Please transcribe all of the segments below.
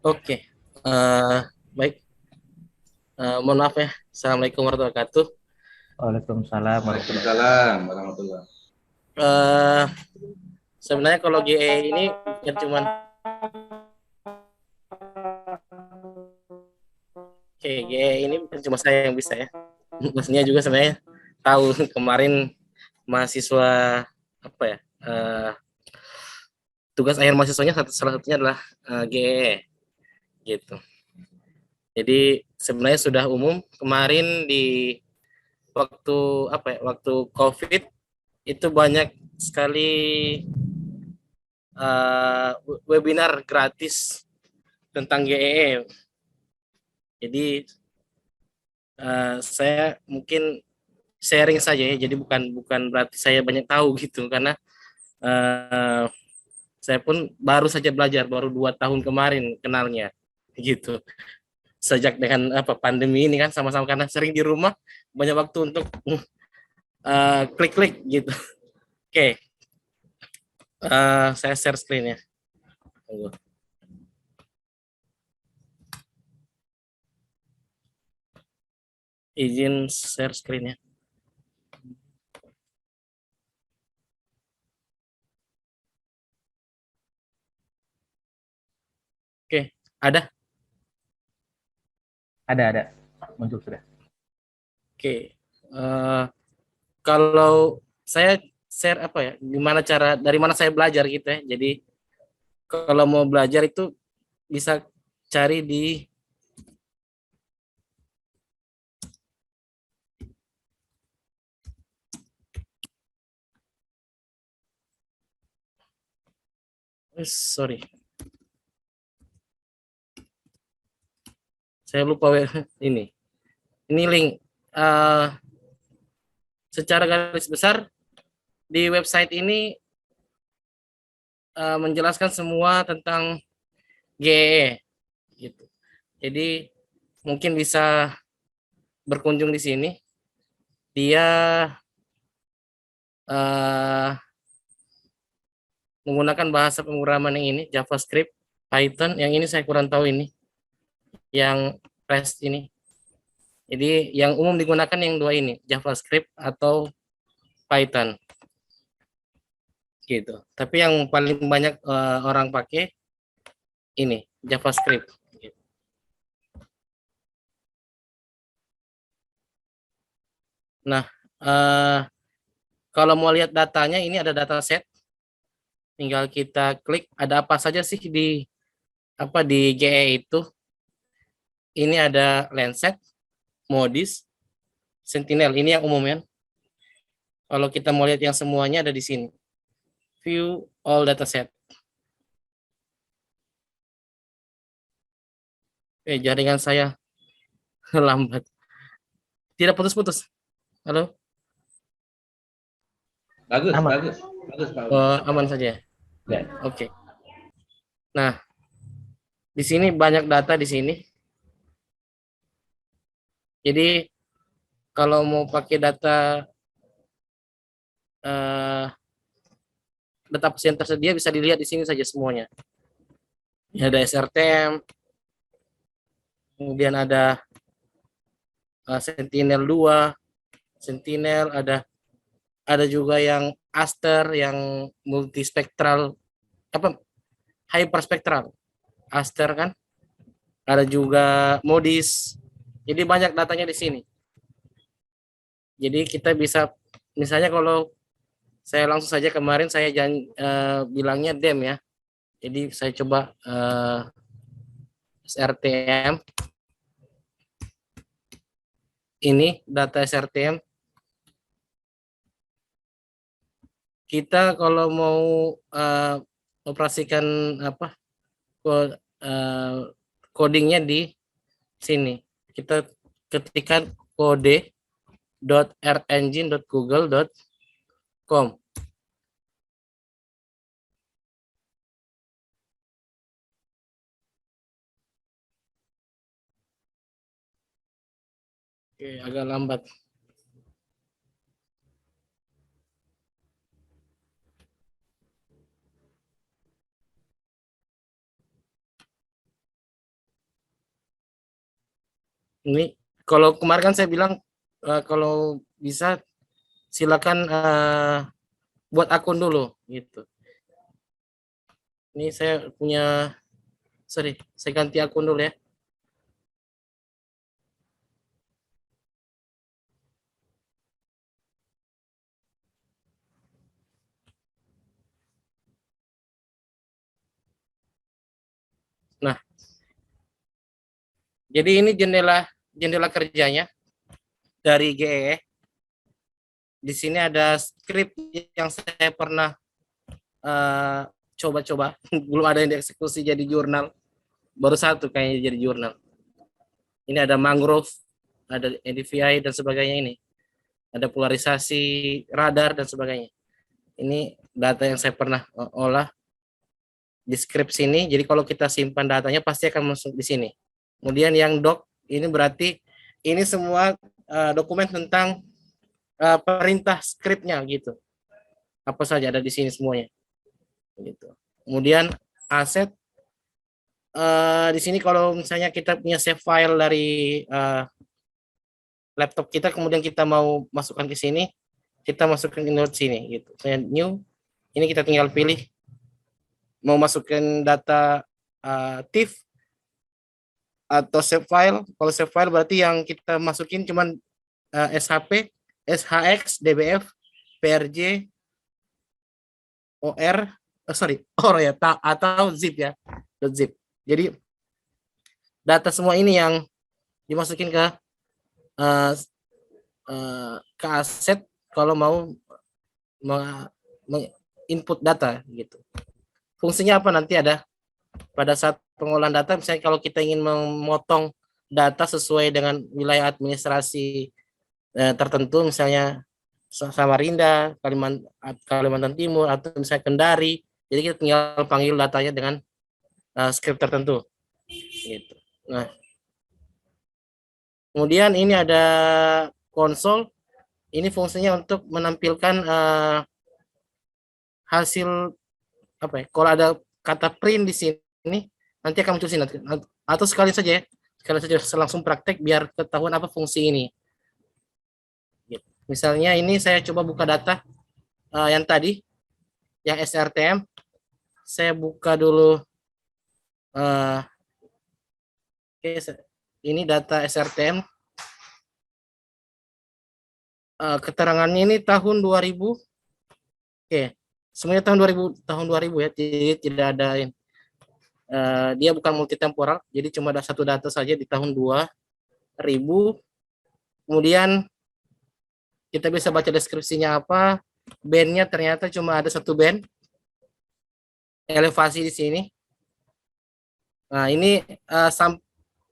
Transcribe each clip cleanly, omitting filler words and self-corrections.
Oke, eh, baik. Mohon maaf ya. Assalamualaikum warahmatullahi wabarakatuh. Waalaikumsalam warahmatullahi wabarakatuh. Waalaikumsalam warahmatullahi. Eh, Sebenarnya kalau GE ini bukan cuman GE ini bukan cuma saya yang bisa ya. Maksudnya juga sebenarnya tahu kemarin mahasiswa apa ya? Tugas akhir mahasiswanya salah satunya adalah GE gitu. Jadi sebenarnya sudah umum kemarin di waktu apa ya? Waktu COVID itu banyak sekali uh, webinar gratis tentang GEE. Jadi saya mungkin sharing saja ya. Jadi bukan bukan berarti saya banyak tahu gitu karena uh, saya pun baru saja belajar baru 2 tahun kemarin kenalnya gitu. Sejak dengan apa pandemi ini kan sama-sama karena sering di rumah banyak waktu untuk klik-klik gitu. Oke, saya share screen ya. Tunggu. Izin share screen ya. Oke, ada. Ada muncul sudah. Oke, uh, kalau saya share apa ya, gimana cara dari mana saya belajar gitu ya. Jadi kalau mau belajar itu bisa cari di sorry, saya lupa ini. Ini link uh, secara garis besar di website ini menjelaskan semua tentang GEE gitu. Jadi mungkin bisa berkunjung di sini. Dia uh, menggunakan bahasa pemrograman yang ini JavaScript, Python. Yang ini saya kurang tahu ini. Yang REST ini. Jadi yang umum digunakan yang dua ini, JavaScript atau Python gitu. Tapi yang paling banyak orang pakai ini JavaScript. Nah, uh, kalau mau lihat datanya ini ada data set, tinggal kita klik ada apa saja sih di apa di GE itu. Ini ada Landsat, Modis, Sentinel. Ini yang umum ya. Kalau kita mau lihat yang semuanya ada di sini. View all dataset. Jaringan saya lambat. Tidak putus-putus. Halo? Bagus, Aman. bagus, bagus Pak Udi. Oh, aman saja. Ya. Oke. Nah, di sini banyak data di sini. Jadi kalau mau pakai eh, data pasien tersedia bisa dilihat di sini saja semuanya. Ini ada SRTM, kemudian ada Sentinel 2, Sentinel, ada juga yang Aster yang multispektral apa hyperspektral. Aster kan? Ada juga Modis. Jadi banyak datanya di sini. Jadi kita bisa misalnya kalau saya langsung saja kemarin saya bilangnya DEM ya. Jadi saya coba SRTM, ini data SRTM. Kita kalau mau operasikan apa codingnya di sini. Kita ketikkan kode.rengine.google.com. Oke, agak lambat. Ini kalau kemarin kan saya bilang kalau bisa silakan buat akun dulu gitu. Ini saya punya, sorry, saya ganti akun dulu ya. Nah, jadi ini jendela jendela kerjanya dari GEE. Di sini ada skrip yang saya pernah coba-coba, belum ada yang dieksekusi jadi jurnal, baru satu kayaknya jadi jurnal. Ini ada mangrove, ada NDVI dan sebagainya ini. Ada polarisasi radar dan sebagainya. Ini data yang saya pernah olah di skrip sini. Jadi kalau kita simpan datanya pasti akan masuk di sini. Kemudian yang doc ini berarti ini semua dokumen tentang perintah skripnya gitu. Apa saja ada di sini semuanya. Gitu. Kemudian aset di sini kalau misalnya kita punya save file dari laptop kita, kemudian kita mau masukkan ke sini, kita masukkan ke note sini gitu. Saya new, ini kita tinggal pilih mau masukkan data TIFF atau save file. Kalau save file berarti yang kita masukin cuman SHP, SHX, DBF, PRJ, OR, OR ya, atau zip ya, .zip. Jadi data semua ini yang dimasukin ke aset kalau mau input data gitu. Fungsinya apa nanti ada pada saat pengolahan data, misalnya kalau kita ingin memotong data sesuai dengan wilayah administrasi tertentu, misalnya Samarinda, Kalimantan Timur, atau misalnya Kendari, jadi kita tinggal panggil datanya dengan script tertentu. Gitu. Nah, kemudian ini ada konsol, ini fungsinya untuk menampilkan hasil apa ya? Kalau ada kata print di sini, nanti akan muncul sini. Atau sekali saja langsung praktek biar ketahuan apa fungsi ini. Gitu. Misalnya ini saya coba buka data yang tadi, yang SRTM. Saya buka dulu. Oke, ini data SRTM. Keterangannya ini tahun 2000. Oke, semuanya tahun 2000 ya. Jadi tidak ada dia bukan multitemporal, jadi cuma ada satu data saja di tahun 2000. Kemudian kita bisa baca deskripsinya apa. Bandnya ternyata cuma ada satu band. Elevasi di sini. Nah, ini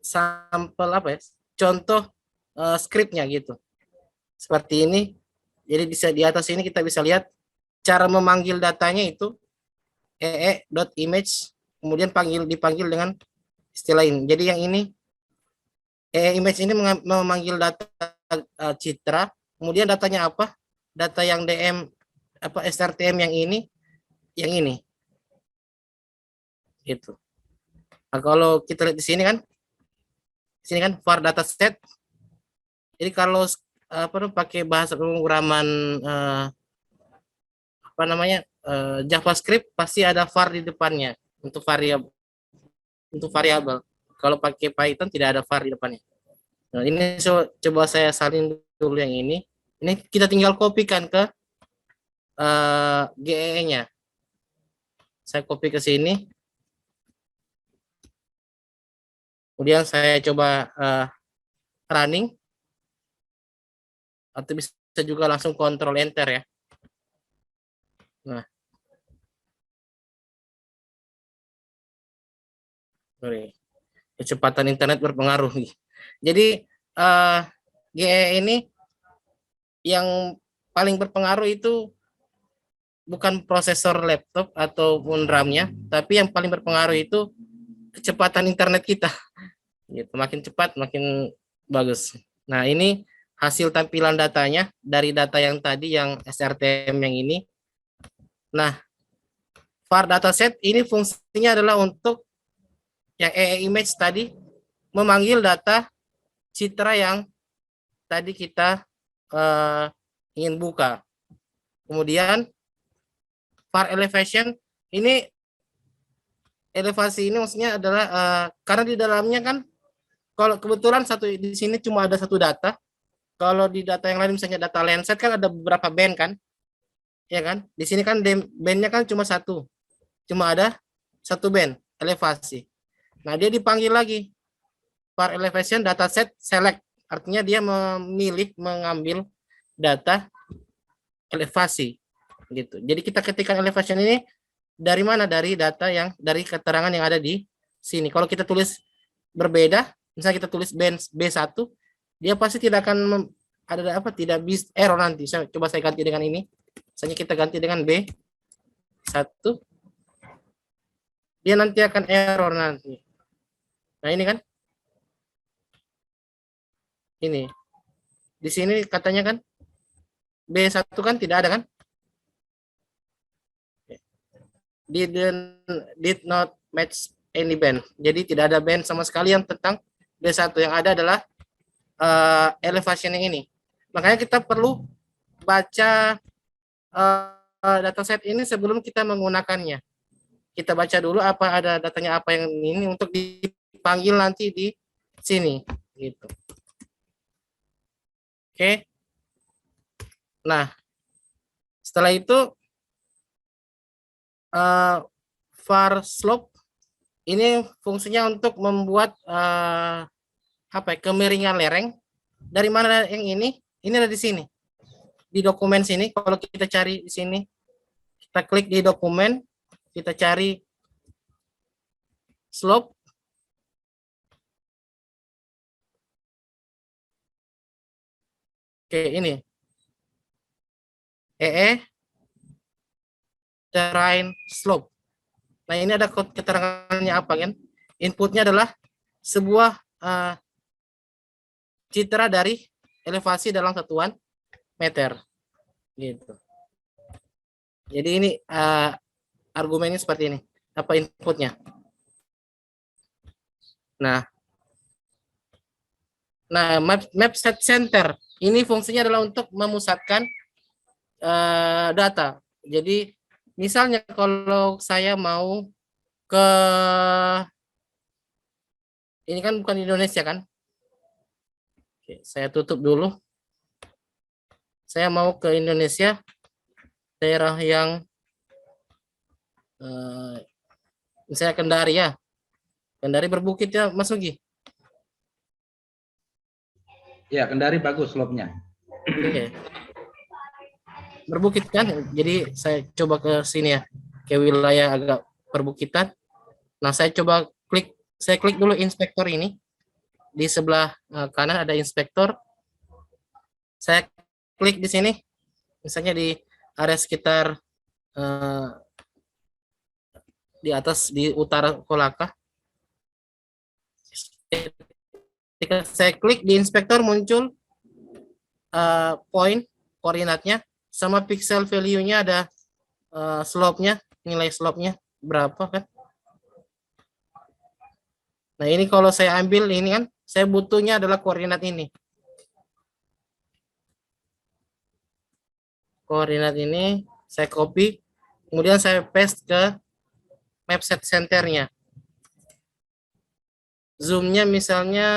sampel apa ya? Contoh skripnya gitu. Seperti ini. Jadi bisa di atas ini kita bisa lihat cara memanggil datanya itu ee.image, kemudian dipanggil dengan istilah ini. Jadi yang ini image ini memanggil data citra, kemudian datanya apa? Data yang DM apa SRTM yang ini gitu. Nah, kalau kita lihat di sini kan var dataset. Jadi kalau pakai bahasa pemrograman JavaScript pasti ada var di depannya untuk variabel. Kalau pakai Python tidak ada var di depannya. Nah, ini coba saya salin dulu yang ini. Ini kita tinggal kopikan ke GEE-nya. Saya copy ke sini. Kemudian saya coba running. Atau bisa juga langsung Ctrl Enter ya. Nah. Kecepatan internet berpengaruh. Jadi GE ini yang paling berpengaruh itu bukan prosesor laptop ataupun RAM-nya, tapi yang paling berpengaruh itu kecepatan internet kita. Gitu. Makin cepat makin bagus. Nah, ini hasil tampilan datanya dari data yang tadi yang SRTM yang ini. Nah, var dataset ini fungsinya adalah untuk yang image tadi memanggil data citra yang tadi kita ingin buka. Kemudian var elevation ini, elevasi ini maksudnya adalah karena di dalamnya kan, kalau kebetulan di sini cuma ada satu data. Kalau di data yang lain misalnya data Landsat kan ada beberapa band kan, ya kan? Di sini kan bandnya kan cuma satu, cuma ada satu band elevasi. Nah, dia dipanggil lagi var elevation dataset select, artinya dia mengambil data elevasi gitu. Jadi kita ketikkan elevation ini dari mana? Dari data dari keterangan yang ada di sini. Kalau kita tulis berbeda, misalnya kita tulis band B1, dia pasti tidak akan ada tidak bisa error nanti. Coba saya ganti dengan ini. Misalnya kita ganti dengan B1, dia nanti akan error nanti. Nah, ini kan. Ini. Di sini katanya kan B1 kan tidak ada kan? Did not match any band. Jadi tidak ada band sama sekali yang tentang B1. Yang ada adalah elevation yang ini. Makanya kita perlu baca dataset ini sebelum kita menggunakannya. Kita baca dulu apa ada datanya apa yang ini untuk dipanggil nanti di sini gitu. Oke. Nah, setelah itu var slope ini fungsinya untuk membuat kemiringan lereng. Dari mana yang ini? Ini ada di sini. Di dokumen sini, kalau kita cari di sini, kita klik di dokumen, kita cari slope. Oke, ini. Terrain slope. Nah, ini ada keterangannya apa kan? Inputnya adalah sebuah citra dari elevasi dalam satuan meter. Gitu. Jadi ini argumennya seperti ini. Apa inputnya? Nah, map set center ini fungsinya adalah untuk memusatkan data. Jadi misalnya kalau saya mau ke, ini kan bukan Indonesia kan? Oke, saya tutup dulu. Saya mau ke Indonesia, daerah yang misalnya Kendari ya. Kendari berbukit ya, Mas Nugi? Ya, Kendari bagus slope-nya. Oke. Berbukit kan? Jadi saya coba ke sini ya, ke wilayah agak perbukitan. Nah, saya klik dulu inspektor ini. Di sebelah kanan ada inspektor. Saya klik di sini, misalnya di area sekitar di atas, di utara Kolaka. Ketika saya klik di inspektor, muncul poin koordinatnya sama pixel value-nya, ada slope-nya, nilai slope-nya berapa kan. Nah, ini kalau saya ambil ini kan, saya butuhnya adalah koordinat ini. Koordinat ini saya copy, kemudian saya paste ke map set center-nya. Zoom-nya misalnya,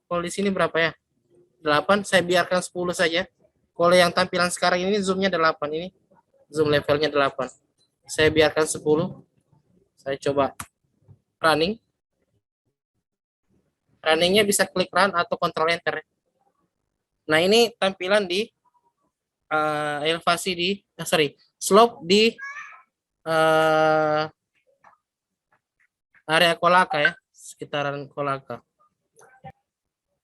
kalau di sini berapa ya? 8, saya biarkan 10 saja. Kalau yang tampilan sekarang ini zoom-nya 8, ini zoom levelnya 8. Saya biarkan 10. Saya coba running. Runningnya bisa klik run atau control enter. Nah, ini tampilan di elevasi di slope di area Kolaka ya, sekitaran Kolaka.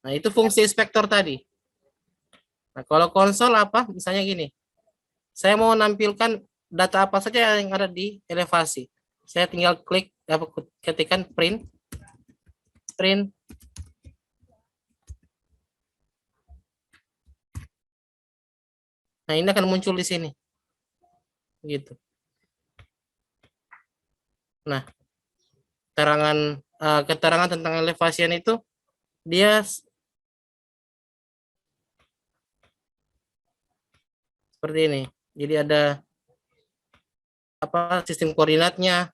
Nah, itu fungsi inspektor tadi. Nah, kalau konsol apa? Misalnya gini. Saya mau menampilkan data apa saja yang ada di elevasi. Saya tinggal klik, ketikkan print. Nah, ini akan muncul di sini. Gitu. Nah, keterangan tentang elevation itu dia seperti ini. Jadi ada apa sistem koordinatnya,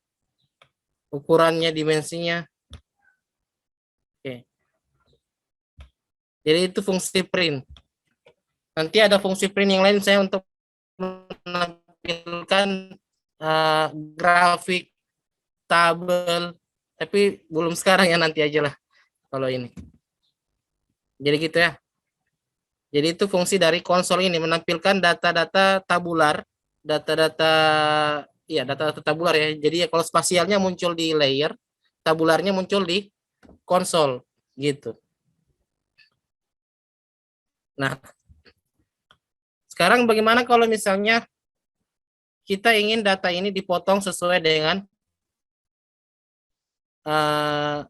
ukurannya, dimensinya. Oke. Jadi itu fungsi print. Nanti ada fungsi print yang lain saya untuk menampilkan grafik, tabel, tapi belum sekarang ya, nanti aja lah kalau ini. Jadi gitu ya. Jadi itu fungsi dari konsol ini, menampilkan data-data tabular, data-data tabular ya. Jadi ya kalau spasialnya muncul di layer, tabularnya muncul di konsol gitu. Nah, sekarang bagaimana kalau misalnya kita ingin data ini dipotong sesuai dengan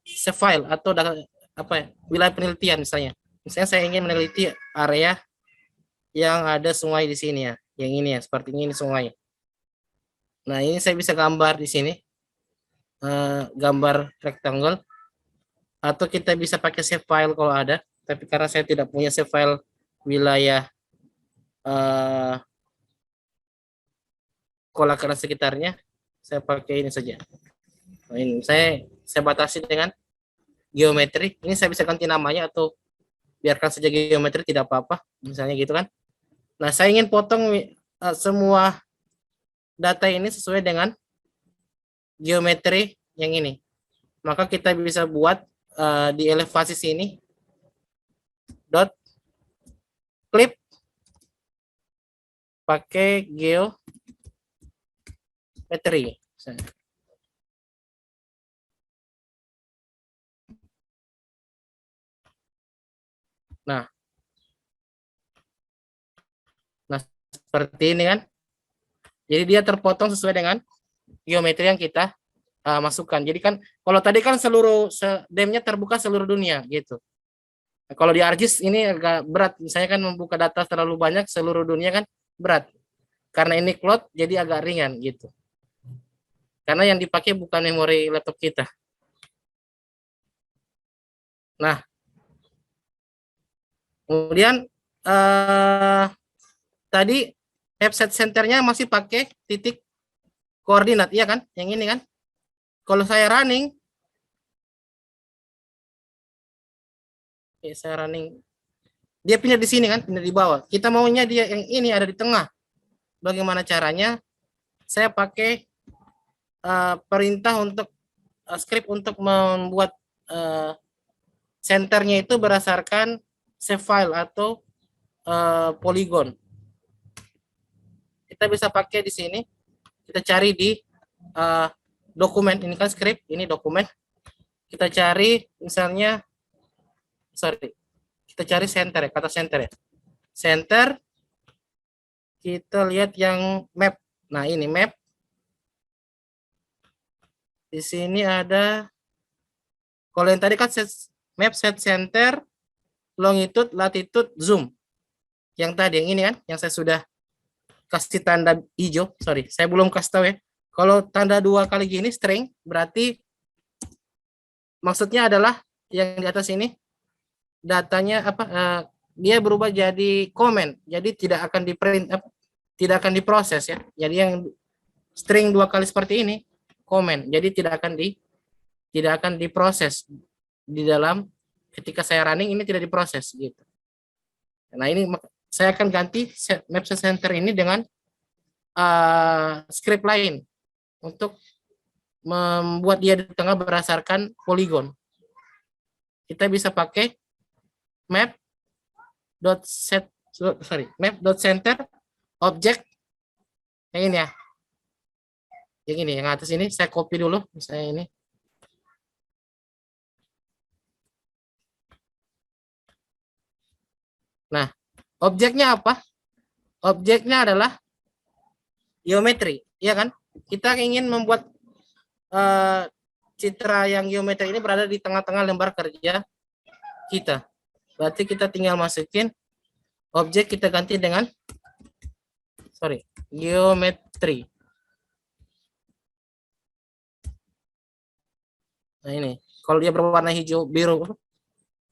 save file atau data, apa ya, wilayah penelitian misalnya. Misalnya saya ingin meneliti area yang ada sungai di sini ya, yang ini ya, seperti ini sungai. Nah, ini saya bisa gambar di sini, gambar rectangle, atau kita bisa pakai save file kalau ada. Tapi karena saya tidak punya save file wilayah Kolaka dan sekitarnya, saya pakai ini saja. Nah, ini saya batasi dengan geometri. Ini saya bisa ganti namanya atau biarkan saja geometri, tidak apa-apa, misalnya gitu kan. Nah, saya ingin potong semua data ini sesuai dengan geometri yang ini. Maka kita bisa buat di elevasi sini dot clip pakai geometri. Nah, seperti ini kan. Jadi dia terpotong sesuai dengan geometri yang kita masukkan. Jadi kan kalau tadi kan seluruh DEM-nya terbuka seluruh dunia gitu. Nah, kalau di ArcGIS ini agak berat. Misalnya kan membuka data terlalu banyak seluruh dunia kan berat. Karena ini cloud jadi agak ringan gitu. Karena yang dipakai bukan memori laptop kita. Nah, kemudian tadi website centernya masih pakai titik koordinat, iya kan? Yang ini kan? Kalau saya running, dia pindah di sini kan, pindah di bawah. Kita maunya dia yang ini ada di tengah. Bagaimana caranya? Saya pakai perintah untuk script untuk membuat centernya itu berdasarkan save file atau polygon. Kita bisa pakai di sini. Kita cari di dokumen, ini kan script, ini dokumen. Kita cari misalnya, kita cari center ya, kata center ya. Center, kita lihat yang map. Nah, ini map. Di sini ada, kalau yang tadi kan map set center, longitude, latitude, zoom. Yang tadi, yang ini kan, yang saya sudah kasih tanda hijau. Sorry, saya belum kasih tahu ya. Kalau tanda 2 kali gini, string, berarti maksudnya adalah yang di atas ini, datanya apa? Dia berubah jadi komen, jadi tidak akan di print, tidak akan diproses ya. Jadi yang string 2 kali seperti ini, komen, jadi tidak akan diproses di dalam ketika saya running, ini tidak diproses gitu. Nah, ini saya akan ganti map center ini dengan script lain untuk membuat dia di tengah berdasarkan polygon. Kita bisa pakai map.center object yang ini ya. Yang ini, yang atas ini saya copy dulu, misalnya ini. Nah, objeknya apa? Objeknya adalah geometri, ya kan? Kita ingin membuat citra yang geometri ini berada di tengah-tengah lembar kerja kita. Berarti kita tinggal masukin objek, kita ganti dengan geometri. Nah, ini kalau dia berwarna hijau biru,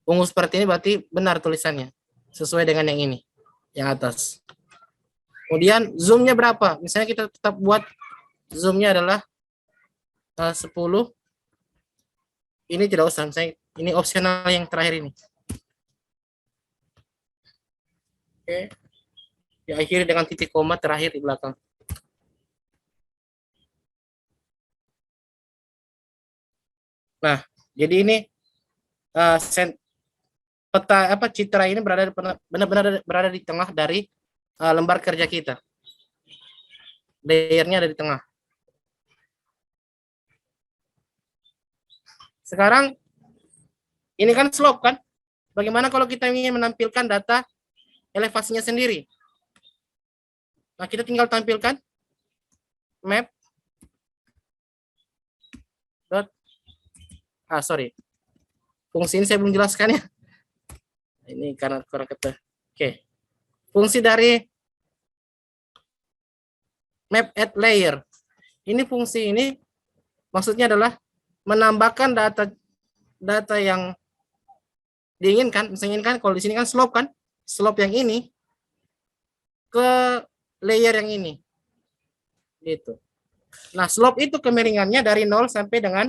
ungu seperti ini berarti benar tulisannya. Sesuai dengan yang ini, yang atas. Kemudian zoomnya berapa? Misalnya kita tetap buat zoomnya adalah 10. Ini tidak usah, misalnya ini opsional yang terakhir ini. Oke. Diakhiri dengan titik koma terakhir di belakang. Nah, jadi ini peta citra ini benar-benar berada di tengah dari lembar kerja kita. Layernya ada di tengah. Sekarang ini kan slope kan? Bagaimana kalau kita ingin menampilkan data elevasinya sendiri? Nah, kita tinggal tampilkan map dot sorry. Fungsi ini saya belum jelaskan ya. Ini karena kurang kata. Oke. Fungsi dari map add layer. Ini fungsi ini maksudnya adalah menambahkan data yang diinginkan. Misalnya kan kalau di sini kan slope kan? Slope yang ini ke layer yang ini. Gitu. Nah, slope itu kemiringannya dari 0 sampai dengan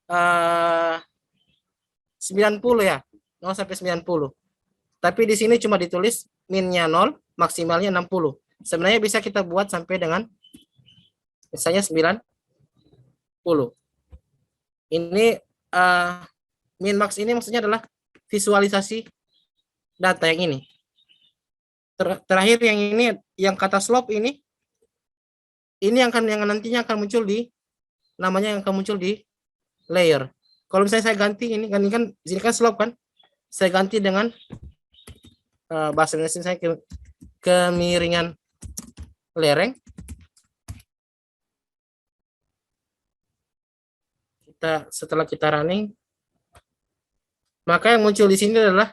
90 ya. 0 sampai 90. Tapi di sini cuma ditulis minnya 0, maksimalnya 60. Sebenarnya bisa kita buat sampai dengan misalnya 90. Ini min max ini maksudnya adalah visualisasi data yang ini. Terakhir yang ini, yang kata slope ini yang nantinya akan muncul di namanya yang akan muncul di layer. Kalau misalnya saya ganti ini kan di sini kan slope kan, saya ganti dengan bahasa Indonesia saya kemiringan lereng. Setelah kita running, maka yang muncul di sini adalah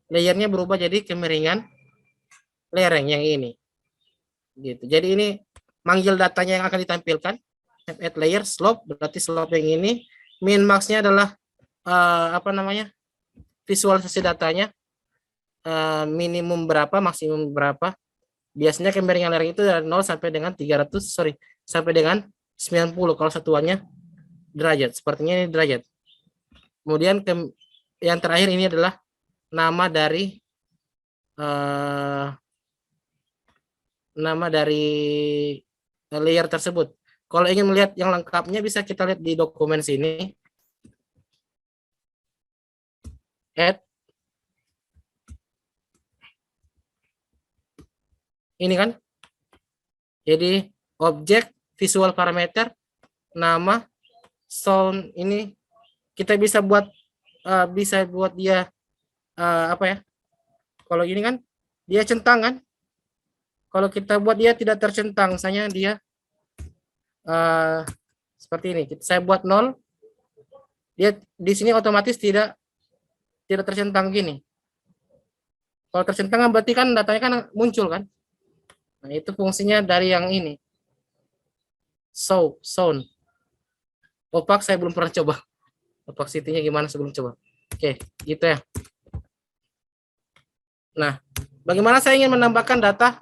layernya berubah jadi kemiringan lereng yang ini. Gitu. Jadi ini manggil datanya yang akan ditampilkan. Add layer slope berarti slope yang ini. Min max-nya adalah visualisasi datanya. Minimum berapa, maksimum berapa. Biasanya kemiringan lereng itu dari 0 sampai dengan 300, sampai dengan 90 kalau satuannya derajat. Sepertinya ini derajat. Kemudian yang terakhir ini adalah nama dari layer tersebut. Kalau ingin melihat yang lengkapnya bisa kita lihat di dokumen sini. Add. Ini kan. Jadi objek, visual parameter, nama, sound ini kita bisa buat dia Kalau ini kan dia centang kan. Kalau kita buat dia tidak tercentang, misalnya dia seperti ini. Saya buat 0, dia di sini otomatis tidak tercentang gini. Kalau tercentang berarti kan datanya kan muncul kan. Nah, itu fungsinya dari yang ini. Sound. Opak saya belum pernah coba. Opacity-nya gimana sebelum coba. Oke, gitu ya. Nah, bagaimana saya ingin menambahkan data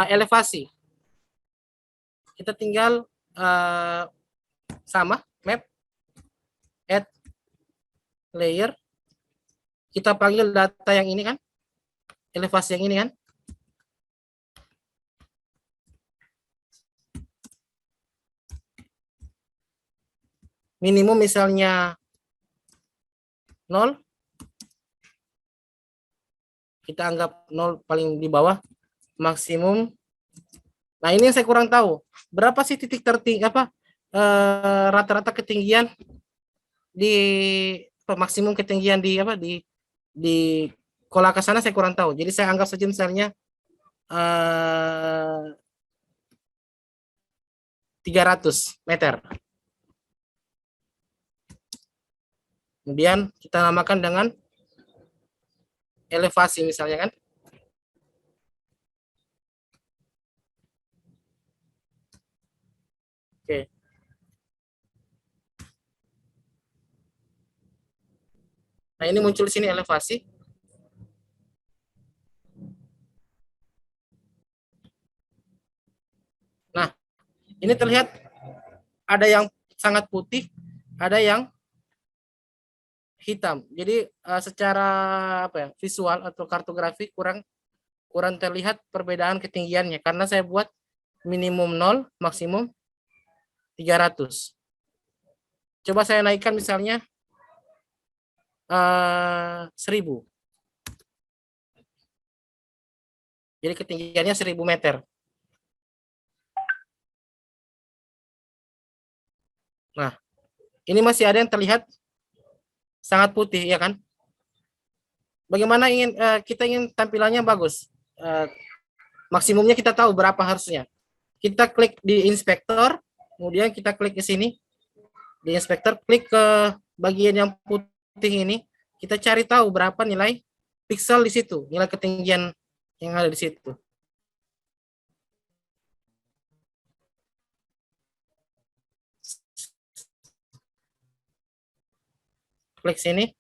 elevasi? Kita tinggal sama map add layer. Kita panggil data yang ini kan, elevasi yang ini kan. Minimum misalnya 0. Kita anggap 0 paling di bawah. Maksimum. Nah, ini yang saya kurang tahu. Berapa sih titik tertinggi rata-rata ketinggian di maksimum ketinggian di Kolaka sana saya kurang tahu. Jadi saya anggap saja misalnya 300 meter. Kemudian kita namakan dengan elevasi misalnya kan. Oke. Nah, ini muncul di sini elevasi. Nah, ini terlihat ada yang sangat putih, ada yang hitam. Jadi secara apa ya, visual atau kartografi kurang terlihat perbedaan ketinggiannya karena saya buat minimum 0, maksimum 300. Coba saya naikkan misalnya 1000. Jadi ketinggiannya 1000 meter. Nah, ini masih ada yang terlihat sangat putih, ya kan? Bagaimana kita ingin tampilannya bagus? Maksimumnya kita tahu berapa harusnya. Kita klik di inspektor, kemudian kita klik ke sini. Di inspektor, klik ke bagian yang putih ini. Kita cari tahu berapa nilai piksel di situ, nilai ketinggian yang ada di situ. Klik sini.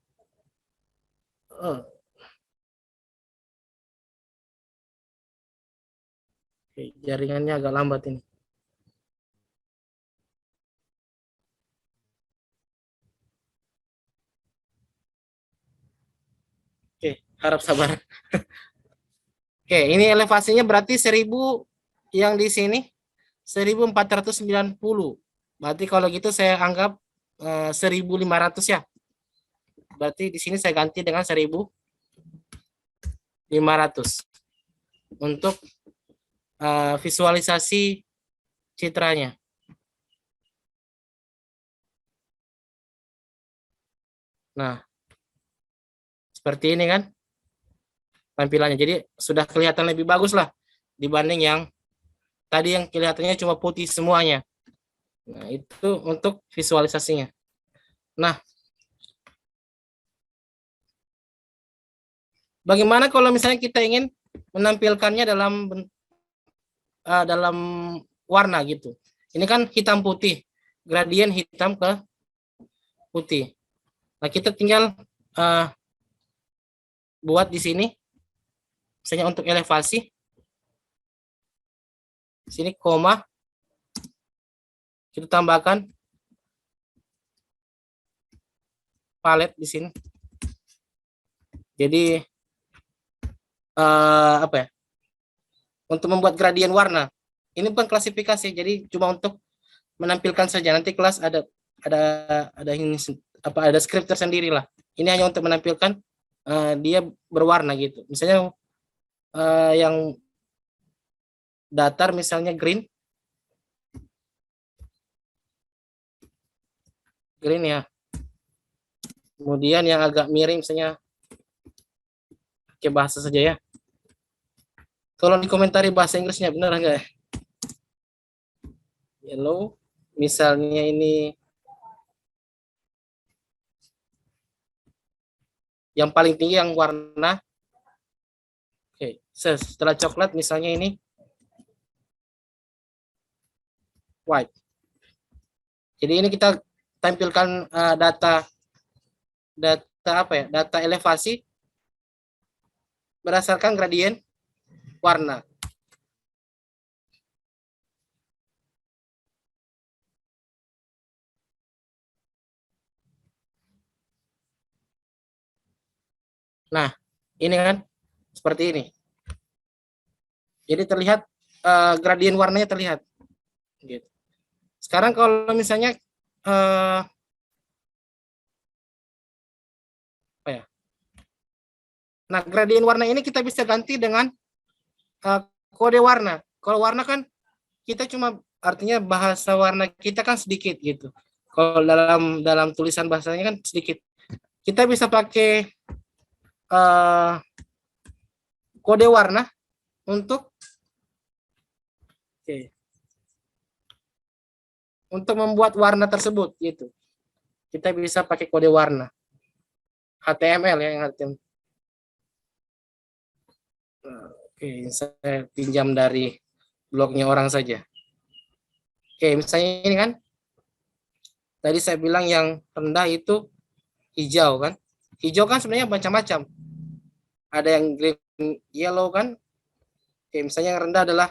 Oke, jaringannya agak lambat ini. Oke, harap sabar. Oke, ini elevasinya berarti 1000 yang di sini 1490. Berarti kalau gitu saya anggap 1500 ya. Berarti di sini saya ganti dengan 1500 untuk visualisasi citranya. Nah, seperti ini kan tampilannya. Jadi sudah kelihatan lebih bagus lah dibanding yang tadi yang kelihatannya cuma putih semuanya. Nah, itu untuk visualisasinya. Nah, bagaimana kalau misalnya kita ingin menampilkannya dalam warna gitu. Ini kan hitam putih, gradien hitam ke putih. Nah, kita tinggal buat di sini, misalnya untuk elevasi, sini koma, kita tambahkan palet di sini. Jadi apa ya? Untuk membuat gradien warna. Ini bukan klasifikasi, jadi cuma untuk menampilkan saja. Nanti kelas ada ini ada script tersendiri lah. Ini hanya untuk menampilkan dia berwarna gitu. Misalnya yang datar misalnya green ya. Kemudian yang agak miring misalnya pakai bahasa saja ya. Tolong dikomentari bahasa Inggrisnya benar enggak ya? Yellow, misalnya ini yang paling tinggi yang warna. Oke, setelah coklat misalnya ini white. Jadi ini kita tampilkan data apa ya? Data elevasi berdasarkan gradien warna. Nah, ini kan seperti ini. Jadi terlihat gradien warnanya terlihat. Gitu. Sekarang kalau misalnya apa ya? Nah, gradien warna ini kita bisa ganti dengan kode warna. Kalau warna kan kita cuma artinya bahasa warna kita kan sedikit gitu. Kalau dalam tulisan bahasanya kan sedikit. Kita bisa pakai kode warna untuk untuk membuat warna tersebut gitu. Kita bisa pakai kode warna HTML ya, yang HTML. Oke, saya pinjam dari blognya orang saja. Oke, misalnya ini kan tadi saya bilang yang rendah itu hijau kan, hijau kan sebenarnya macam-macam. Ada yang green yellow kan. Oke, misalnya yang rendah adalah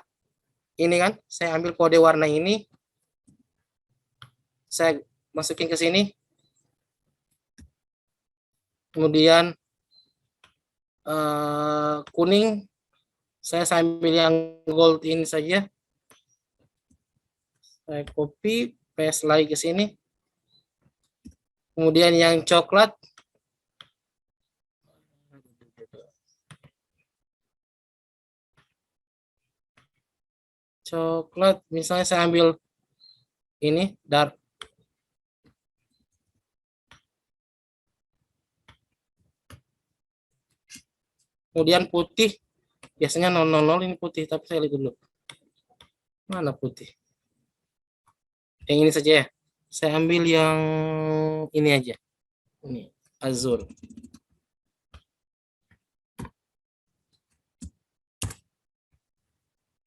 ini kan. Saya ambil kode warna ini. Saya masukin ke sini. Kemudian kuning. Saya sambil yang gold ini saja. Saya copy, paste lagi ke sini. Kemudian yang coklat. Coklat, misalnya saya ambil ini, dark. Kemudian putih, biasanya 000 ini putih, tapi saya lihat dulu. Mana putih? Yang ini saja ya. Saya ambil yang ini aja. Ini, azur.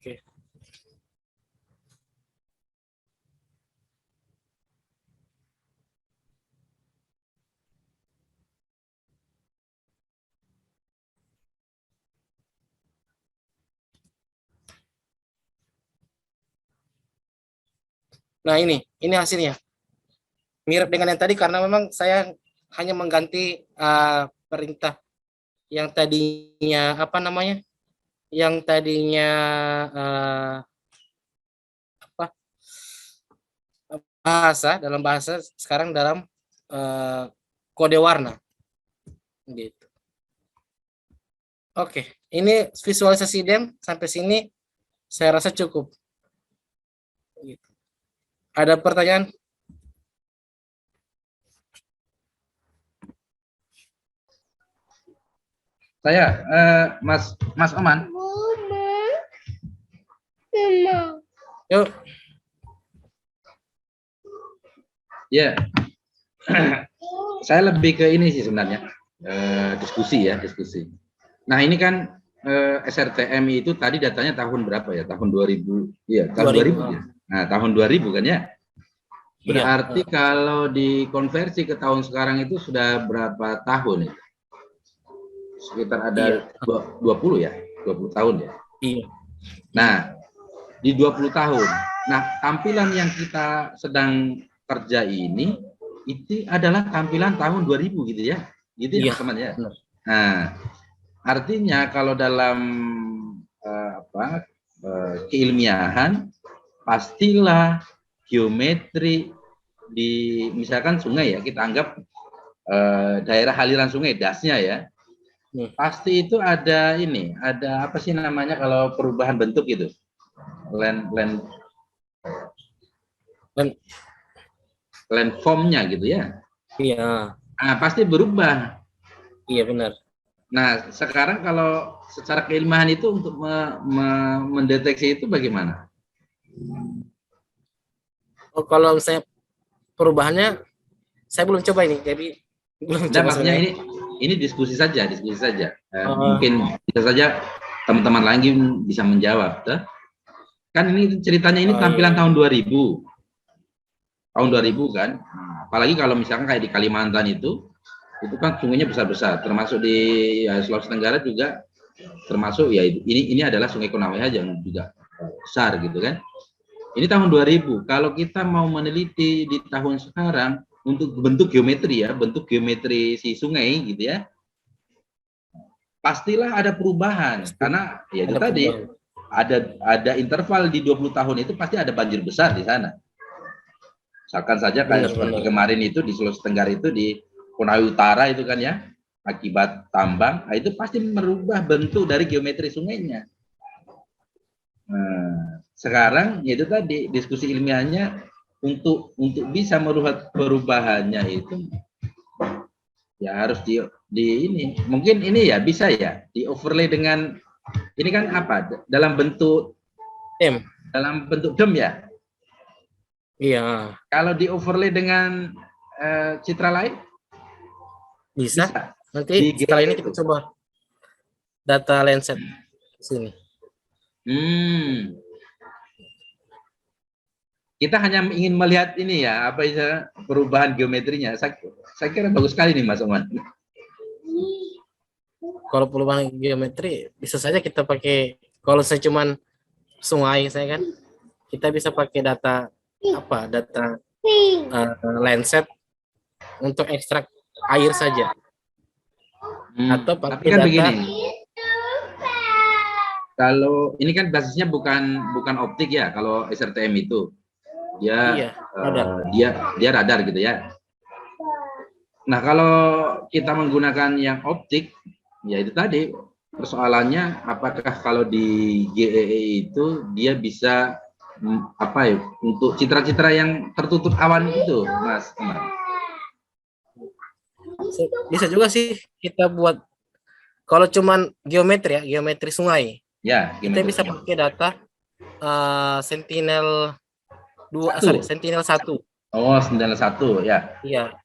Oke. Nah ini hasilnya. Mirip dengan yang tadi karena memang saya hanya mengganti perintah yang tadinya apa namanya? Yang tadinya apa? Dalam bahasa sekarang dalam kode warna. Gitu. Oke, ini visualisasi dem sampai sini saya rasa cukup. Gitu. Ada pertanyaan? Saya, Mas Oman. Yuk. Ya, saya lebih ke ini sih sebenarnya, diskusi. Nah ini kan SRTM itu tadi datanya tahun berapa ya? Tahun 2000, iya tahun 2000 ya. Nah tahun 2000 kan ya. Berarti kalau dikonversi ke tahun sekarang itu sudah berapa tahun itu? Sekitar ada 20 ya, 20 tahun ya. Iya. Nah, di 20 tahun. Nah, tampilan yang kita sedang kerja ini itu adalah tampilan tahun 2000 gitu ya. Gitu ya, teman-teman ya. Nah, artinya kalau dalam keilmiahan pastilah geometri di misalkan sungai ya, kita anggap daerah aliran sungai dasnya ya. Pasti itu ada ini, ada apa sih namanya kalau perubahan bentuk gitu, landformnya gitu ya. Iya. Nah, pasti berubah. Iya benar. Nah, sekarang kalau secara keilmiahan itu untuk mendeteksi itu bagaimana? Oh, kalau saya perubahannya saya belum coba ini, jadi belum Nah, coba. maksudnya ini diskusi saja. Mungkin bisa saja teman-teman lagi bisa menjawab. Kan ini ceritanya ini tampilan tahun 2000. Tahun 2000 kan. Apalagi kalau misalkan kayak di Kalimantan itu kan sungainya besar-besar, termasuk di Sulawesi Tenggara juga termasuk ya ini adalah Sungai Konawe aja yang juga besar gitu kan. Ini tahun 2000. Kalau kita mau meneliti di tahun sekarang untuk bentuk geometri si sungai gitu ya, pastilah ada perubahan karena ya itu tadi ada interval di 20 tahun itu pasti ada banjir besar di sana. Misalkan saja kayak seperti kemarin itu di Sulawesi Tenggara itu di Konawe Utara itu kan ya, akibat tambang, nah itu pasti merubah bentuk dari geometri sungainya. Nah, sekarang yaitu tadi diskusi ilmiahnya untuk bisa melihat perubahannya itu ya harus di ini mungkin ini ya bisa ya di overlay dengan ini kan apa dalam bentuk dem ya. Iya. Kalau di overlay dengan citra lain bisa. Nanti setelah ini kita coba data Landsat sini. Kita hanya ingin melihat ini ya apa perubahan geometrinya. Saya kira bagus sekali nih Mas Oman. kalau perubahan geometri bisa saja kita pakai, kalau saya cuman sungai saya kan, kita bisa pakai data data Landsat untuk ekstrak air saja, atau Tapi pakai kan data begini, kalau ini kan basisnya bukan optik ya, kalau SRTM itu dia radar. dia radar gitu ya. Nah, kalau kita menggunakan yang optik, ya itu tadi persoalannya, apakah kalau di GEE itu dia bisa untuk citra-citra yang tertutup awan itu, Mas Amar? Bisa juga sih kita buat, kalau cuman geometri sungai, Ya, kita gimana? bisa pakai data Sentinel 2, Sentinel 1. Oh, Sentinel 1 ya. Iya.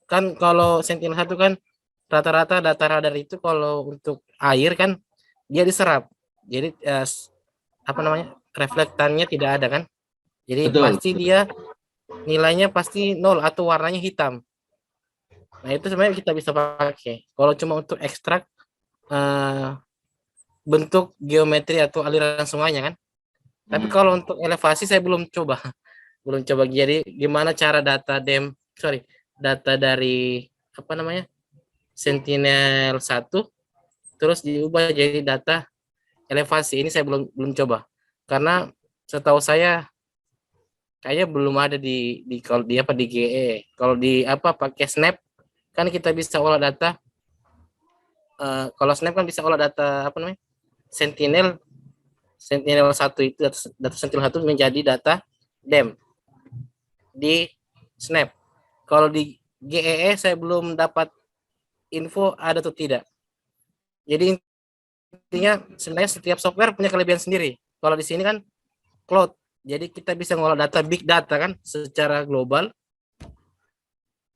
Kan kalau Sentinel 1 kan rata-rata data radar itu kalau untuk air kan dia diserap. Jadi reflektannya tidak ada kan. Jadi Betul. pasti dia nilainya pasti 0 atau warnanya hitam. Nah, itu sebenarnya kita bisa pakai. Kalau cuma untuk ekstrak bentuk geometri atau aliran sungainya kan. Tapi kalau untuk elevasi saya belum coba. Belum coba. Jadi gimana cara data data dari Sentinel 1 terus diubah jadi data elevasi. Ini saya belum coba. Karena setahu saya kayaknya belum ada di kalau di GE. Kalau di pakai Snap kan kita bisa olah data. Kalau Snap kan bisa olah data Sentinel 1 itu, data Sentinel 1 menjadi data DEM di Snap. Kalau di GEE saya belum dapat info ada atau tidak. Jadi intinya sebenarnya setiap software punya kelebihan sendiri. Kalau di sini kan cloud, jadi kita bisa ngolah data big data kan secara global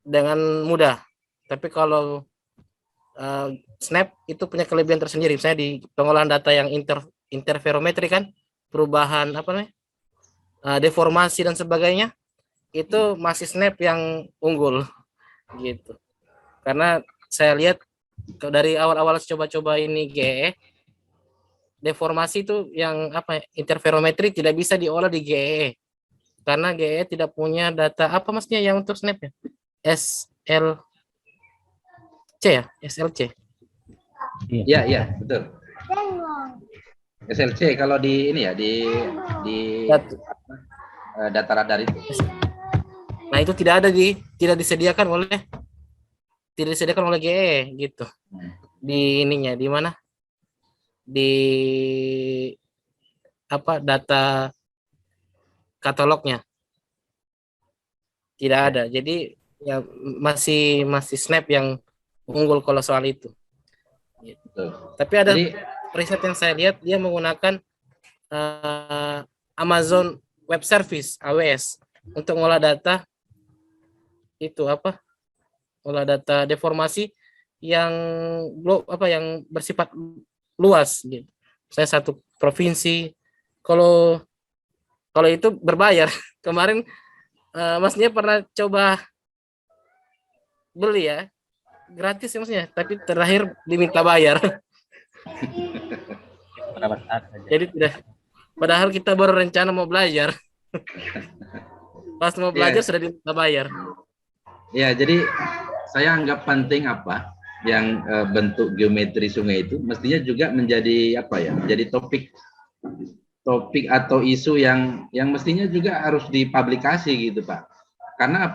dengan mudah. Tapi kalau Snap itu punya kelebihan tersendiri. Misalnya di pengolahan data yang interferometri kan, perubahan deformasi dan sebagainya, itu masih Snap yang unggul gitu. Karena saya lihat dari awal-awal coba-coba ini GE, deformasi itu yang interferometri tidak bisa diolah di GE karena GE tidak punya data maksudnya yang untuk Snap ya, SLC. Iya, betul. SLC kalau di ini ya di data radar itu. Nah, itu tidak disediakan oleh GE gitu. Di ininya di mana? Di data katalognya tidak ada. Jadi ya masih Snap yang unggul kalau soal itu. Gitu. Tapi ada riset yang saya lihat dia menggunakan Amazon Web Service AWS untuk mengolah data itu olah data deformasi yang yang bersifat luas gitu. Saya satu provinsi. Kalau itu berbayar. Kemarin Masnya pernah coba beli ya, gratis ya Masnya, tapi terakhir diminta bayar. Jadi tidak, padahal kita baru rencana mau belajar. Pas mau belajar sudah diminta bayar. Ya, jadi saya anggap penting yang bentuk geometri sungai itu mestinya juga menjadi menjadi topik atau isu yang mestinya juga harus dipublikasi gitu Pak. Karena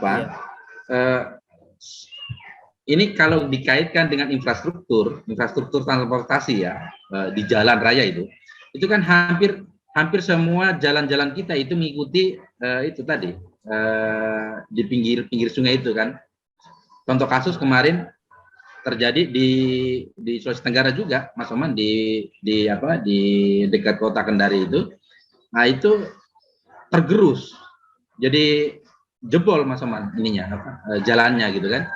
ini kalau dikaitkan dengan infrastruktur transportasi ya di jalan raya itu kan hampir semua jalan-jalan kita itu mengikuti itu tadi di pinggir sungai itu kan. Contoh kasus kemarin terjadi di Sulawesi Tenggara juga, Mas Oman, di dekat kota Kendari itu. Nah, itu tergerus. Jadi jebol Mas Oman jalannya gitu kan.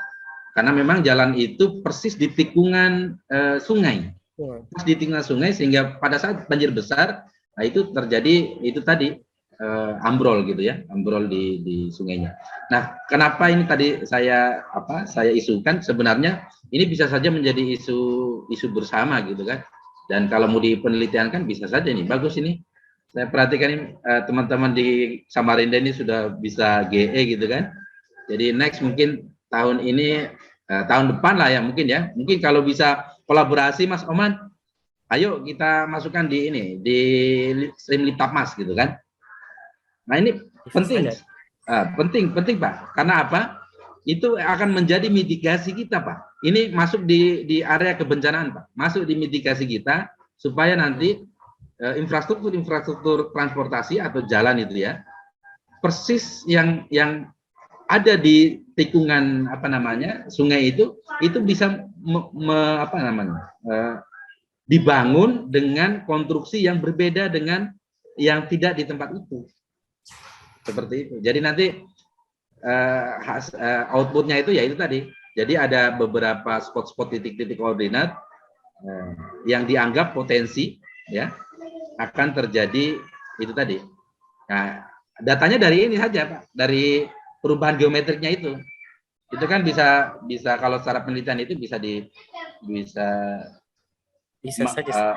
Karena memang jalan itu persis di tikungan sungai. Persis di tikungan sungai sehingga pada saat banjir besar, nah itu terjadi itu tadi ambrol gitu ya, ambrol di sungainya. Nah, kenapa ini tadi saya isukan, sebenarnya ini bisa saja menjadi isu bersama gitu kan. Dan kalau mau dipenelitian kan bisa saja nih, bagus ini. Saya perhatikan ini teman-teman di Samarinda ini sudah bisa GE gitu kan. Jadi next mungkin tahun ini tahun depan lah ya mungkin ya. Mungkin kalau bisa kolaborasi Mas Oman, ayo kita masukkan di ini di stream Litapmas gitu kan. Nah ini penting, penting Pak. Karena apa? Itu akan menjadi mitigasi kita Pak. Ini masuk di area kebencanaan Pak. Masuk di mitigasi kita supaya nanti infrastruktur transportasi atau jalan itu ya persis yang ada di tikungan sungai itu bisa dibangun dengan konstruksi yang berbeda dengan yang tidak di tempat itu. Seperti itu. Jadi nanti outputnya itu ya itu tadi. Jadi ada beberapa spot-spot titik-titik koordinat yang dianggap potensi ya akan terjadi itu tadi. Nah, datanya dari ini saja Pak, dari perubahan geometriknya itu. Itu kan bisa kalau secara penelitian itu bisa saja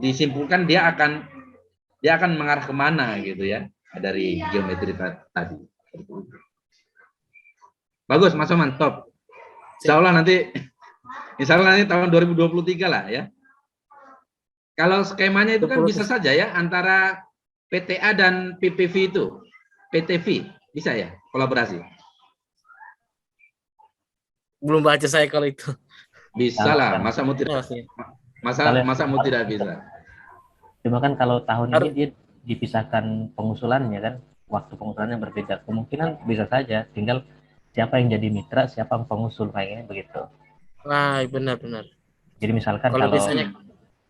disimpulkan dia akan mengarah kemana gitu ya dari geometri tadi. Bagus Mas Oman, top. Insya Allah nanti tahun 2023 lah ya. Kalau skemanya itu kan bisa saja ya antara PTA dan PPV itu, PTV bisa ya kolaborasi. Belum baca saya kalau itu. Bisa lah, masa mau tidak bisa. Cuma kan kalau tahun ini dia dipisahkan pengusulannya kan, waktu pengusulannya berbeda. Kemungkinan bisa saja, tinggal siapa yang jadi mitra, siapa yang pengusul kayaknya begitu. Nah, benar-benar. Jadi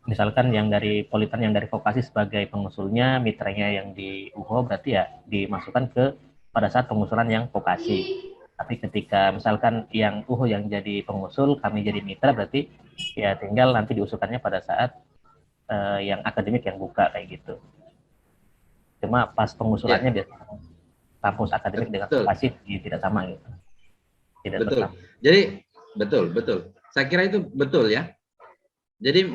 misalkan yang dari Politan yang dari vokasi sebagai pengusulnya, mitranya yang di UHO berarti ya dimasukkan pada saat pengusulan yang vokasi. Tapi ketika misalkan yang UHO yang jadi pengusul, kami jadi mitra, berarti ya tinggal nanti diusulkannya pada saat yang akademik yang buka kayak gitu. Cuma pas pengusulannya biasanya kampus akademik dengan vokasi tidak sama gitu. Tidak betul. Bersama. Jadi betul. Saya kira itu betul ya. Jadi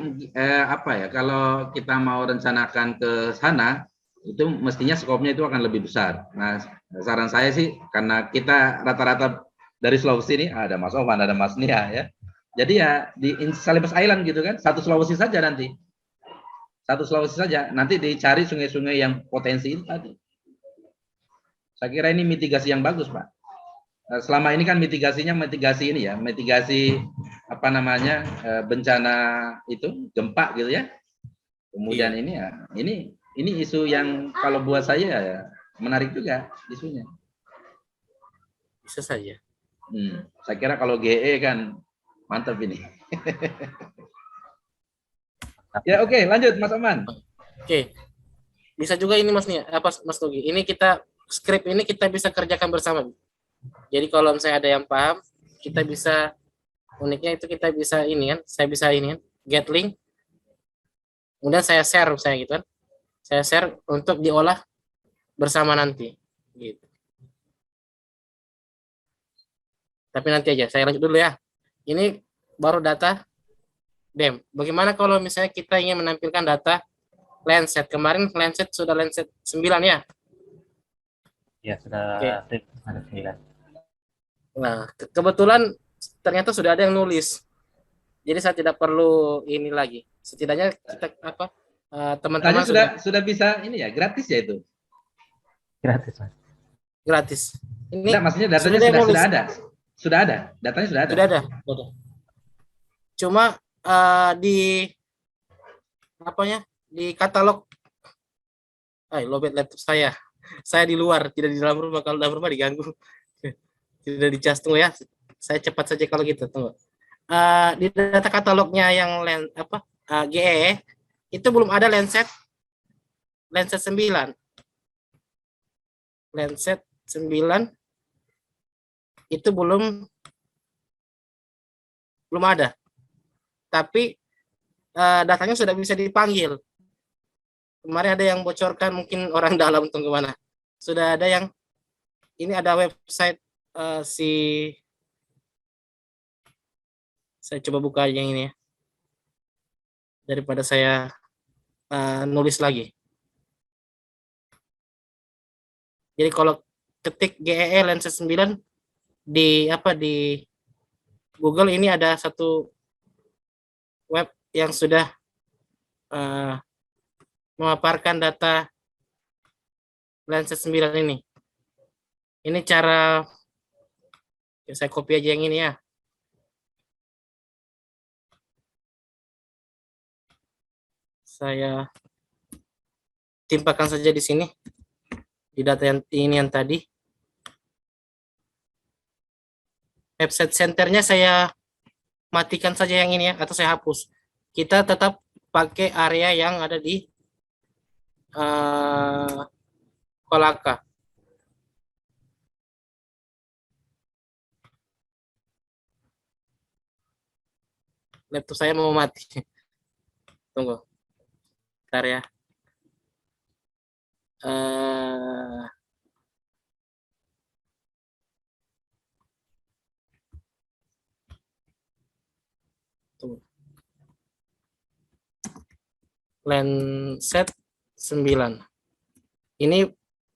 kalau kita mau rencanakan ke sana itu mestinya skopnya itu akan lebih besar. Nah, saran saya sih karena kita rata-rata dari Sulawesi ini ada Mas Oman, ada Mas Nia ya. Jadi ya di Salibas Island gitu kan, satu Sulawesi saja nanti. Satu Sulawesi saja, nanti dicari sungai-sungai yang potensi itu tadi. Saya kira ini mitigasi yang bagus, Pak. Selama ini kan mitigasi ini ya, mitigasi bencana itu gempa gitu ya. Kemudian ini isu yang kalau buat saya ya, menarik juga isunya. Bisa saja. Saya kira kalau GE kan mantap ini. Ya oke, lanjut Mas Oman. Oke. Bisa juga ini Mas Nugi. Ini skrip ini kita bisa kerjakan bersama. Jadi kalau misalnya ada yang paham, kita bisa uniknya itu kita bisa saya bisa get link. Kemudian saya share gitu kan. Saya share untuk diolah bersama nanti gitu. Tapi nanti aja, saya lanjut dulu ya. Ini baru data BEM. Bagaimana kalau misalnya kita ingin menampilkan data Landsat? Kemarin Landsat sudah Landsat 9 ya? Ya, sudah ada 9. Nah, kebetulan ternyata sudah ada yang nulis. Jadi saya tidak perlu ini lagi. Setidaknya kita teman-teman sudah bisa ini ya, gratis ya itu. Gratis, Mas. Gratis. Ini enggak, maksudnya datanya sudah ada. Sudah ada. Datanya sudah ada. Sudah ada. Cuma di katalog lobet laptop saya. Saya di luar, tidak di dalam rumah. Kalau dalam rumah diganggu. Tidak dicas, tunggu ya. Saya cepat saja kalau gitu, tunggu. Di data katalognya yang GE itu belum ada Landsat 9. Landsat 9 itu belum ada. Tapi datanya sudah bisa dipanggil. kemarin ada yang bocorkan, mungkin orang dalam untuk kemana. Sudah ada yang, ini ada website saya coba buka yang ini ya, daripada saya nulis lagi. Jadi kalau ketik GEE Lenset 9 di Google, ini ada satu web yang sudah memaparkan data Lenset 9 ini. Ini cara, saya copy aja yang ini ya. Saya timpakan saja di sini, di data yang ini yang tadi. Website centernya saya matikan saja yang ini ya, atau saya hapus. Kita tetap pakai area yang ada di Kolaka. Laptop saya mau mati. Tunggu. Bentar ya. Tunggu. Lenset 9. Ini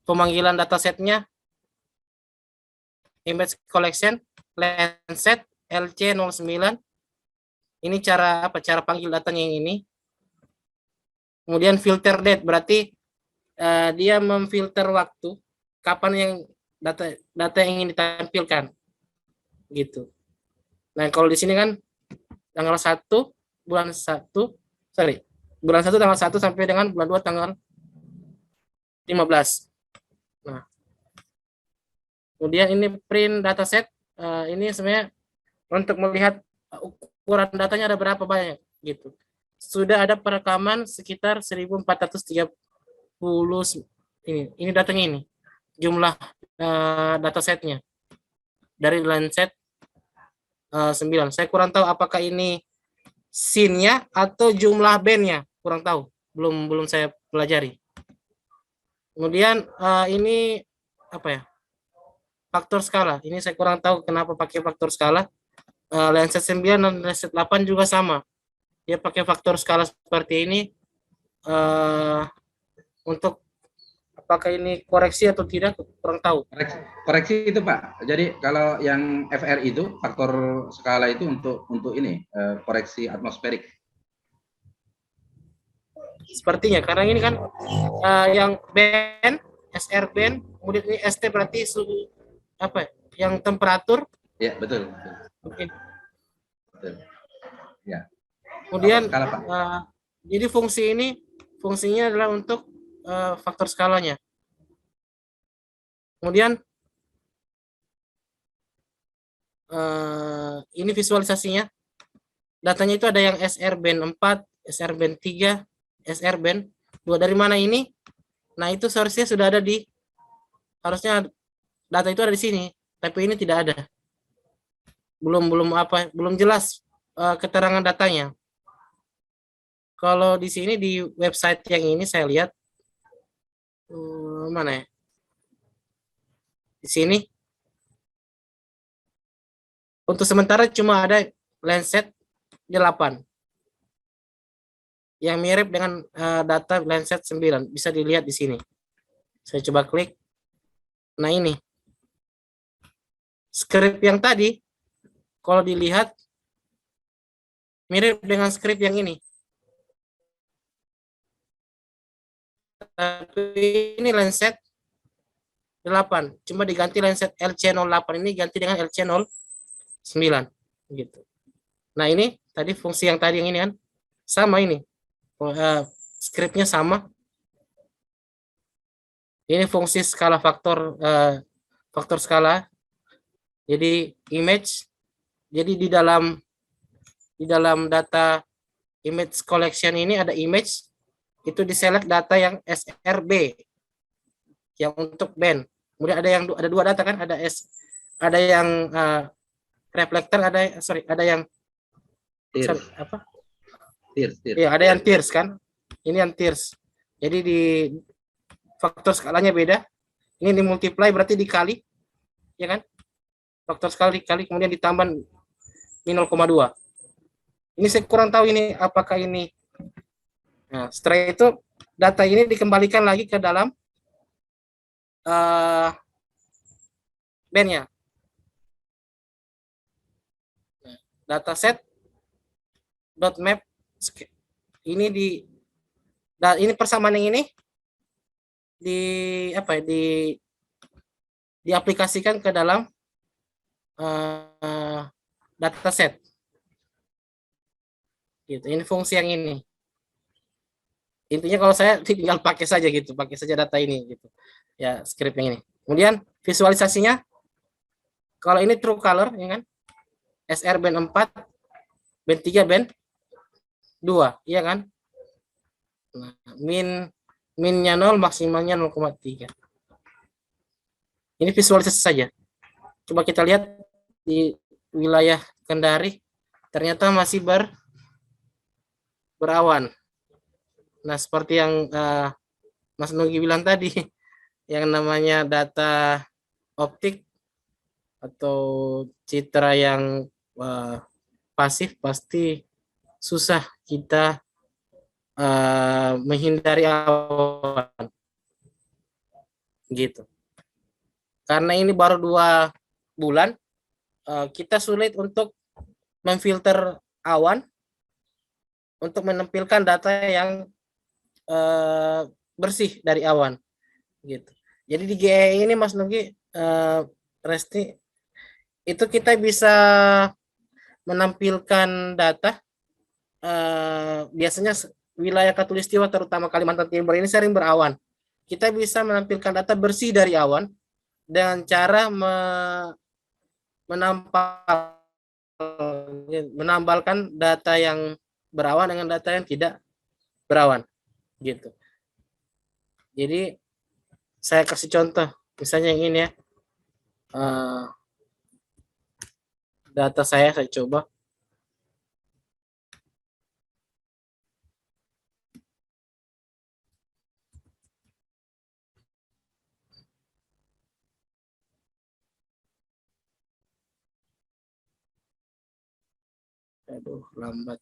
pemanggilan datasetnya image collection Lenset LC09. Ini cara panggil datanya yang ini. Kemudian filter date, berarti dia memfilter waktu kapan yang data yang ingin ditampilkan gitu. Nah, kalau di sini kan tanggal 1 bulan 1 tanggal 1 sampai dengan bulan 2 tanggal 15. Nah, kemudian ini print dataset, ini sebenarnya untuk melihat ukuran datanya ada berapa banyak gitu. Sudah ada perekaman sekitar 1430 ini datanya, ini jumlah datasetnya dari Lenset 9. Saya kurang tahu apakah ini scene-nya atau jumlah band-nya, kurang tahu, belum saya pelajari. Kemudian ini faktor skala, ini saya kurang tahu kenapa pakai faktor skala. Lenset 9 dan Lenset 8 juga sama, dia pakai faktor skala seperti ini. Untuk apakah ini koreksi atau tidak, kurang tahu. Koreksi itu Pak. Jadi kalau yang FR itu faktor skala itu untuk ini koreksi atmosferik. Sepertinya karena ini kan yang band SR band, kemudian ini ST berarti suhu yang temperatur. Ya betul. Oke. Betul. Ya. Kemudian jadi fungsinya adalah untuk faktor skalanya. Kemudian ini visualisasinya. Datanya itu ada yang SR band 4, SR band 3, SR band 2. Dari mana ini? Nah, itu source-nya sudah ada harusnya data itu ada di sini, tapi ini tidak ada. Belum jelas keterangan datanya. Kalau di sini di website yang ini saya lihat mana ya? Di sini untuk sementara cuma ada Lenset 8 yang mirip dengan data Lenset 9, bisa dilihat di sini. Saya coba klik. Nah, ini script yang tadi kalau dilihat mirip dengan script yang ini. Tapi ini Lenset 8, cuma diganti Lenset LC08 ini ganti dengan LC09 gitu. Nah, ini tadi fungsi yang tadi yang ini kan sama, ini scriptnya sama. Ini fungsi skala faktor skala. Jadi image, jadi di dalam data image collection ini ada image, itu diselect data yang SRB yang untuk band. Kemudian ada dua data kan, ada yang reflector, ada yang Tears. Ya, ada yang tears kan. Ini yang tears. Jadi di faktor skalanya beda. Ini dimultiply berarti dikali, ya kan? Faktor skala dikali kemudian ditambah 0,2. Ini saya kurang tahu ini apakah ini. Nah, setelah itu data ini dikembalikan lagi ke dalam bandnya. Nah, dataset dot map ini ini persamaan yang ini diaplikasikan ke dalam dataset. Gitu. Ini fungsi yang ini. Intinya kalau saya tinggal pakai saja gitu, pakai saja data ini gitu. Ya, script yang ini. Kemudian visualisasinya kalau ini true color ya kan. SR band 4, band 3, band 2, iya kan? Nah, minnya 0, maksimalnya 0,3. Ini visualisasi saja. Coba kita lihat di wilayah Kendari ternyata masih berawan. Nah, seperti yang Mas Nugi bilang tadi, yang namanya data optik atau citra yang pasif pasti susah kita menghindari awan. Gitu. Karena ini baru 2 bulan, kita sulit untuk memfilter awan untuk menampilkan data yang bersih dari awan gitu. Jadi di GE ini Mas Nugi, Resti, itu kita bisa menampilkan data biasanya wilayah Katulistiwa terutama Kalimantan Timur ini sering berawan. Kita bisa menampilkan data bersih dari awan dengan cara menambalkan data yang berawan dengan data yang tidak berawan gitu. Jadi saya kasih contoh, misalnya yang ini ya, data saya coba. Aduh, lambat.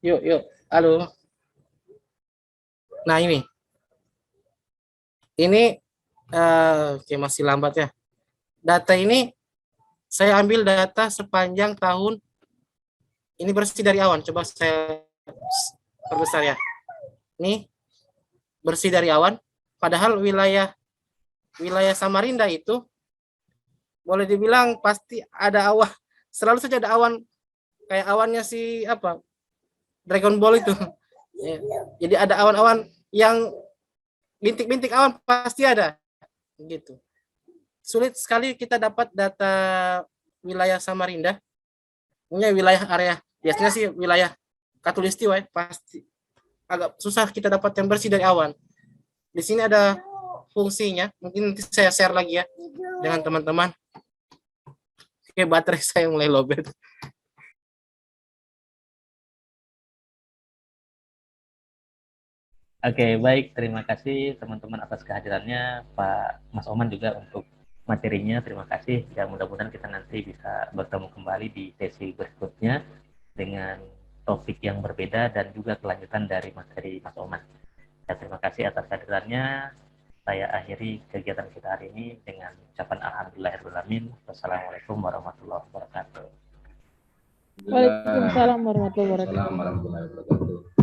Yuk. Halo. Nah, ini oke, masih lambat ya. Data ini saya ambil data sepanjang tahun ini bersih dari awan. Coba saya perbesar ya. Ini bersih dari awan. Padahal wilayah Samarinda itu boleh dibilang pasti ada awan. Selalu saja ada awan, kayak awannya si apa? Dragon Ball itu. Ya. Jadi ada awan-awan yang bintik-bintik awan pasti ada. Gitu. Sulit sekali kita dapat data wilayah Samarinda. Punya wilayah area. Biasanya sih wilayah Katulistiwa ya, pasti agak susah kita dapat yang bersih dari awan. Di sini ada fungsinya. Mungkin nanti saya share lagi ya dengan teman-teman. Oke, baterai saya mulai lowbat. Oke, baik. Terima kasih teman-teman atas kehadirannya, Pak Mas Oman juga untuk materinya. Terima kasih. Ya, mudah-mudahan kita nanti bisa bertemu kembali di sesi berikutnya dengan topik yang berbeda dan juga kelanjutan dari materi Mas Oman. Ya, terima kasih atas kehadirannya. Saya akhiri kegiatan kita hari ini dengan ucapan alhamdulillahirrahmanirrahim. Wassalamualaikum warahmatullahi wabarakatuh. Waalaikumsalam warahmatullahi wabarakatuh. Assalamualaikum warahmatullahi wabarakatuh.